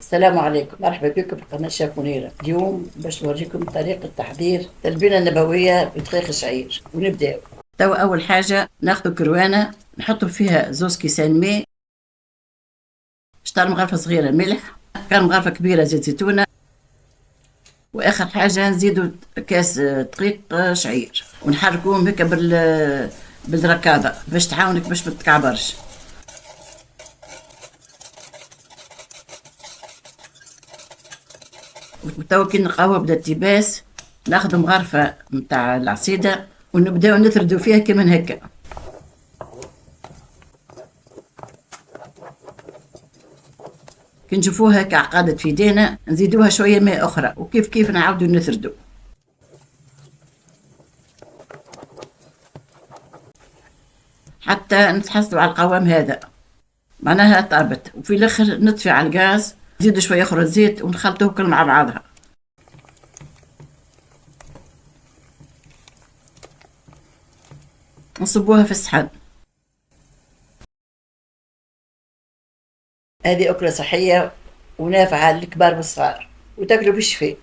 السلام عليكم، مرحبا بكم في قناة شيف منيرة. اليوم باش نوريكم طريقة تحضير تلبينة نبوية بدقيق الشعير، ونبداو. تو أول حاجة ناخذ كروانة نحطوا فيها زوز كيسان ماء، شطر مغرفة صغيرة ملح، كان مغرفة كبيرة زيت زيتونة، وآخر حاجة نزيدوا كاس دقيق شعير، ونحركوهم هكا بالركاضة باش تعاونك باش ما تتكعبرش. وتوا كي القهوة بدات تيباس ناخذ مغرفة متاع العصيدة ونبداو نثردو فيها كيما هكا. كي نشوفوها هكا عقدت في يدينا نزيدوها شوية ماء أخرى، وكيف كيف نعاودو نثردو حتى نتحصلوا على القوام هذا، معناها طابت. وفي الاخر نطفي على الغاز، نزيدو شوية أخرى زيت ونخلطوه كل مع بعضها. نصبوها في الصحن. هذه أكلة صحية ونافعة للكبار والصغار، وتاكلوا بالشفاء.